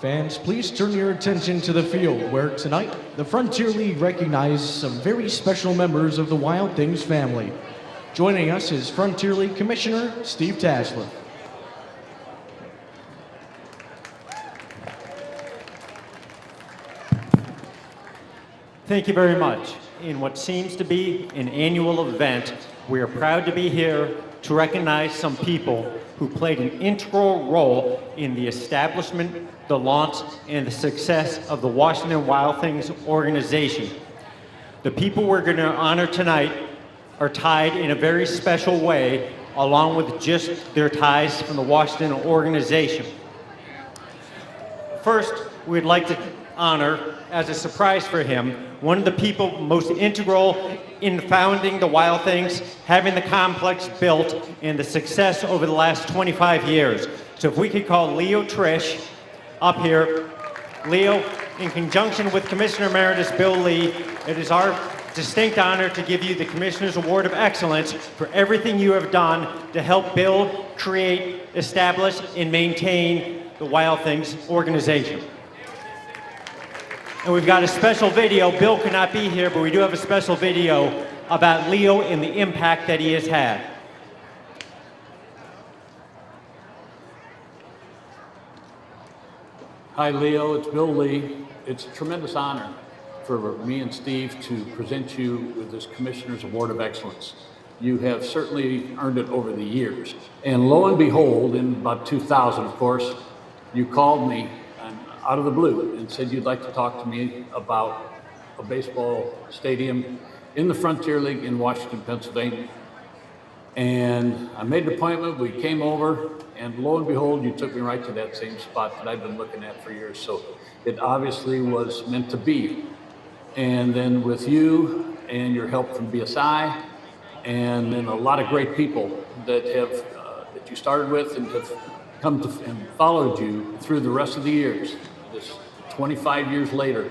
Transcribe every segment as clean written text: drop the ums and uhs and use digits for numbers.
Fans, please turn your attention to the field where tonight the Frontier League recognizes some very special members of the Wild Things family. Joining us is Frontier League Commissioner Steve Tasler. Thank you very much. In what seems to be an annual event, we are proud to be here to recognize some people who played an integral role in the establishment, the launch, and the success of the Washington Wild Things organization. The people we're going to honor tonight are tied in a very special way, along with just their ties from the Washington organization. First, we'd like to honor, as a surprise for him, one of the people most integral in founding the Wild Things, having the complex built, and the success over the last 25 years. So if we could call Leo Trish up here. Leo, in conjunction with Commissioner Emeritus Bill Lee, it is our distinct honor to give you the Commissioner's Award of Excellence for everything you have done to help build, create, establish, and maintain the Wild Things organization. And we've got a special video. Bill could not be here, but we do have a special video about Leo and the impact that he has had. Hi, Leo. It's Bill Lee. It's a tremendous honor for me and Steve to present you with this Commissioner's Award of Excellence. You have certainly earned it over the years. And lo and behold, in about 2000, of course, you called me out of the blue and said you'd like to talk to me about a baseball stadium in the Frontier League in Washington, Pennsylvania. And I made an appointment, we came over, and lo and behold, you took me right to that same spot that I've been looking at for years. So it obviously was meant to be. And then with you and your help from BSI, and then a lot of great people that have that you started with and have come to and followed you through the rest of the years. This 25 years later,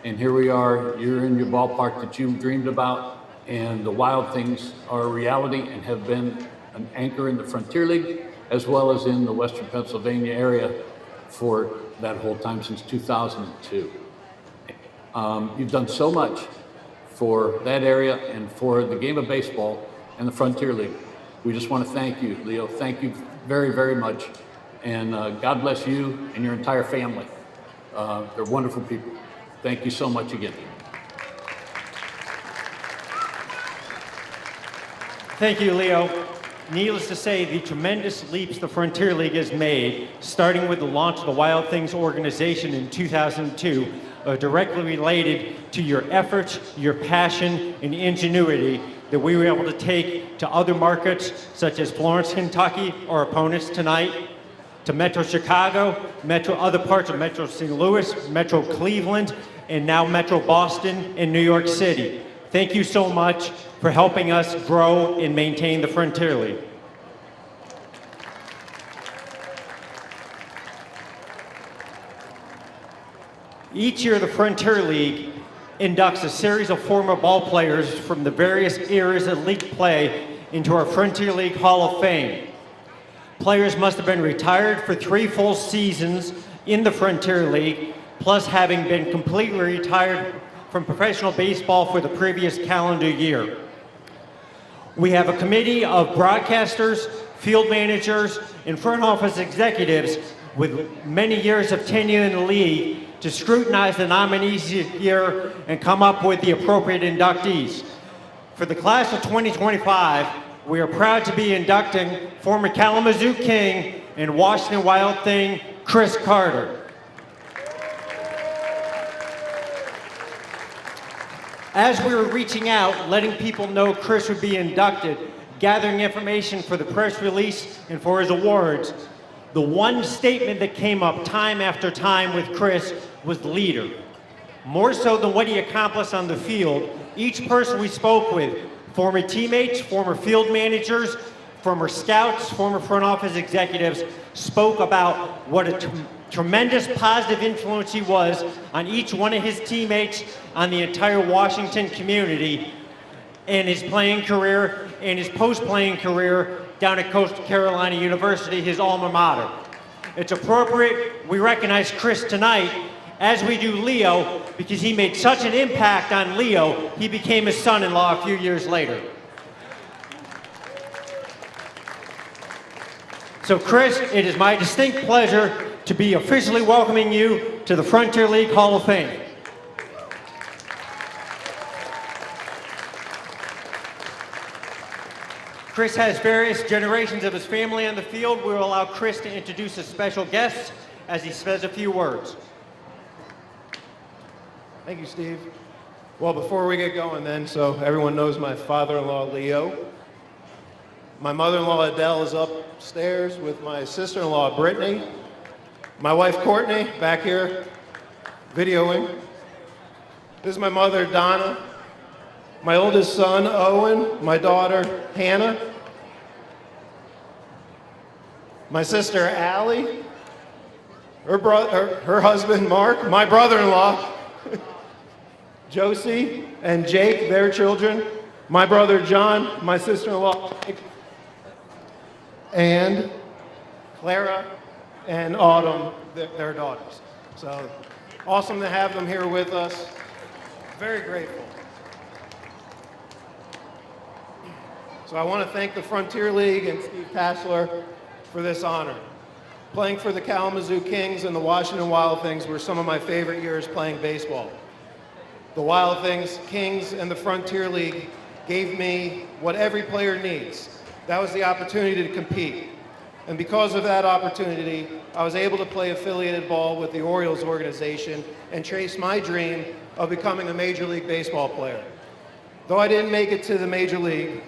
and here we are, you're in your ballpark that you dreamed about, and the Wild Things are a reality and have been an anchor in the Frontier League, as well as in the Western Pennsylvania area for that whole time since 2002. You've done so much for that area and for the game of baseball and the Frontier League. We just want to thank you, Leo. Thank you very, very much. And God bless you and your entire family. They're wonderful people. Thank you so much again. Thank you, Leo. Needless to say, the tremendous leaps the Frontier League has made, starting with the launch of the Wild Things organization in 2002, are directly related to your efforts, your passion, and ingenuity that we were able to take to other markets, such as Florence, Kentucky, our opponents tonight, to Metro Chicago, other parts of Metro St. Louis, Metro Cleveland, and now Metro Boston and New York City. Thank you so much for helping us grow and maintain the Frontier League. Each year, the Frontier League inducts a series of former ball players from the various eras of league play into our Frontier League Hall of Fame. Players must have been retired for 3 full seasons in the Frontier League, plus having been completely retired from professional baseball for the previous calendar year. We have a committee of broadcasters, field managers, and front office executives with many years of tenure in the league to scrutinize the nominees here and come up with the appropriate inductees. For the class of 2025, we are proud to be inducting former Kalamazoo King and Washington Wild Thing, Chris Carter. As we were reaching out, letting people know Chris would be inducted, gathering information for the press release and for his awards, the one statement that came up time after time with Chris was leader. More so than what he accomplished on the field, each person we spoke with, former teammates, former field managers, former scouts, former front office executives, spoke about what a tremendous positive influence he was on each one of his teammates, on the entire Washington community, and his playing career and his post-playing career down at Coastal Carolina University, his alma mater. it's appropriate we recognize Chris tonight as we do Leo, because he made such an impact on Leo, he became his son-in-law a few years later. So Chris, it is my distinct pleasure to be officially welcoming you to the Frontier League Hall of Fame. Chris has various generations of his family on the field. We will allow Chris to introduce his special guests as he says a few words. Thank you, Steve. Well, before we get going then, so everyone knows my father-in-law, Leo. My mother-in-law, Adele, is upstairs with my sister-in-law, Brittany. My wife, Courtney, back here, videoing. This is my mother, Donna. My oldest son, Owen. My daughter, Hannah. My sister, Allie. Her husband, Mark. My brother-in-law, Josie and Jake, their children. My brother, John. My sister-in-law, and Clara and Autumn, their daughters. So awesome to have them here with us. Very grateful. So I want to thank the Frontier League and Steve Tassler for this honor. Playing for the Kalamazoo Kings and the Washington Wild Things were some of my favorite years playing baseball. The Wild Things, Kings, and the Frontier League gave me what every player needs. That was the opportunity to compete. And because of that opportunity, I was able to play affiliated ball with the Orioles organization and chase my dream of becoming a Major League Baseball player. Though I didn't make it to the Major League,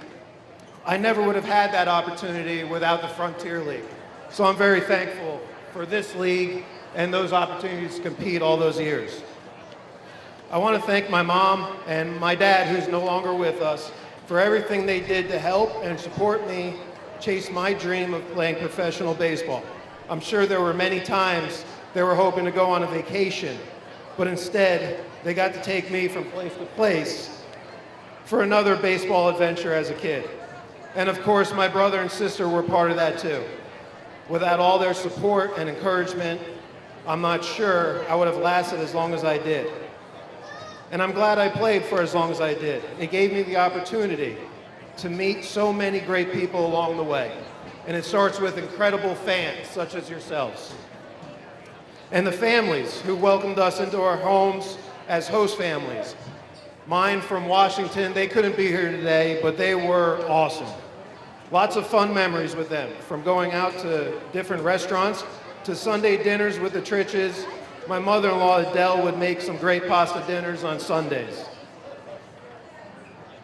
I never would have had that opportunity without the Frontier League. So I'm very thankful for this league and those opportunities to compete all those years. I want to thank my mom and my dad, who's no longer with us, for everything they did to help and support me chase my dream of playing professional baseball. I'm sure there were many times they were hoping to go on a vacation, but instead they got to take me from place to place for another baseball adventure as a kid. And of course, my brother and sister were part of that too. Without all their support and encouragement, I'm not sure I would have lasted as long as I did. And I'm glad I played for as long as I did. It gave me the opportunity to meet so many great people along the way. And it starts with incredible fans, such as yourselves. And the families who welcomed us into our homes as host families. Mine from Washington, they couldn't be here today, but they were awesome. Lots of fun memories with them, from going out to different restaurants to Sunday dinners with the Tritches. My mother-in-law, Adele, would make some great pasta dinners on Sundays.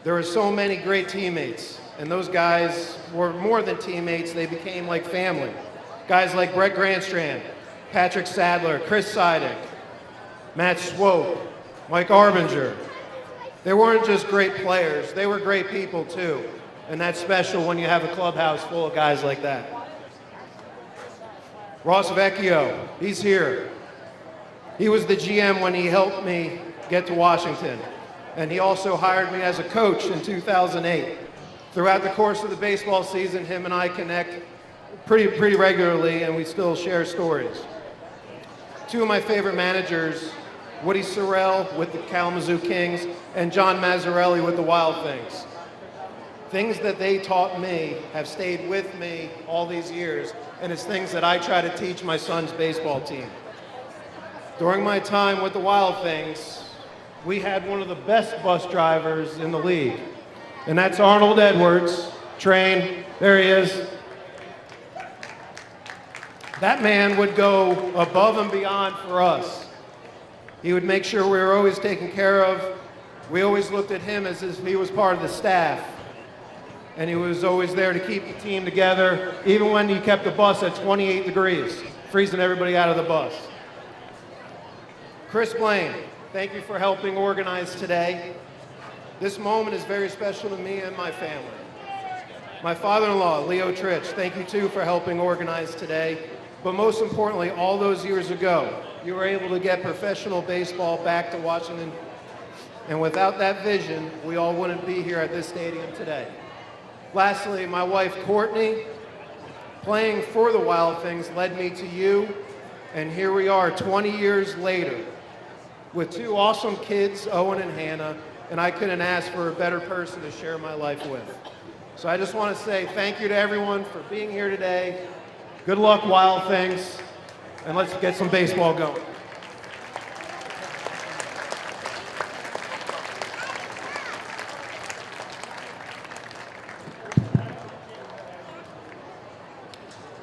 There were so many great teammates, and those guys were more than teammates, they became like family. Guys like Brett Grandstrand, Patrick Sadler, Chris Sidek, Matt Swope, Mike Arbinger. They weren't just great players, they were great people too. And that's special when you have a clubhouse full of guys like that. Ross Vecchio, he's here. He was the GM when he helped me get to Washington. And he also hired me as a coach in 2008. Throughout the course of the baseball season, him and I connect pretty regularly, and we still share stories. Two of my favorite managers, Woody Sorrell with the Kalamazoo Kings and John Mazzarelli with the Wild Things. Things that they taught me have stayed with me all these years, and it's things that I try to teach my son's baseball team. During my time with the Wild Things, we had one of the best bus drivers in the league, and that's Arnold Edwards. Train, there he is. That man would go above and beyond for us. He would make sure we were always taken care of. We always looked at him as if he was part of the staff. And he was always there to keep the team together, even when he kept the bus at 28 degrees, freezing everybody out of the bus. Chris Blaine, thank you for helping organize today. This moment is very special to me and my family. My father-in-law, Leo Tritch, thank you too for helping organize today. But most importantly, all those years ago, you were able to get professional baseball back to Washington. And without that vision, we all wouldn't be here at this stadium today. Lastly, my wife, Courtney, playing for the Wild Things led me to you, and here we are 20 years later with two awesome kids, Owen and Hannah, and I couldn't ask for a better person to share my life with. So I just want to say thank you to everyone for being here today. Good luck, Wild Things, and let's get some baseball going.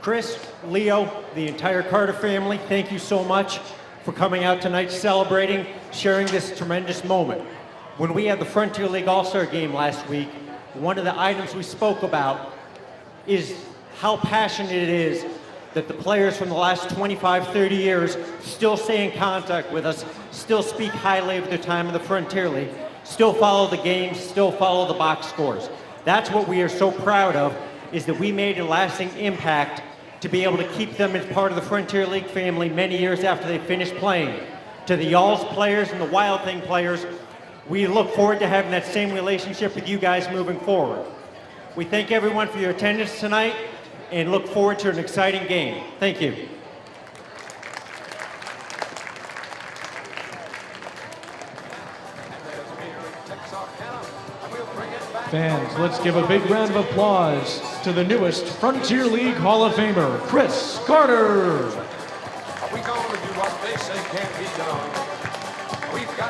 Chris, Leo, the entire Carter family, thank you so much for coming out tonight, celebrating, sharing this tremendous moment. When we had the Frontier League All-Star Game last week, one of the items we spoke about is how passionate it is that the players from the last 25, 30 years still stay in contact with us, still speak highly of their time in the Frontier League, still follow the games, still follow the box scores. That's what we are so proud of, is that we made a lasting impact to be able to keep them as part of the Frontier League family many years after they finished playing. To the Y'alls players and the Wild Thing players, we look forward to having that same relationship with you guys moving forward. We thank everyone for your attendance tonight and look forward to an exciting game. Thank you. Fans, let's give a big round of applause to the newest Frontier League Hall of Famer, Chris Carter.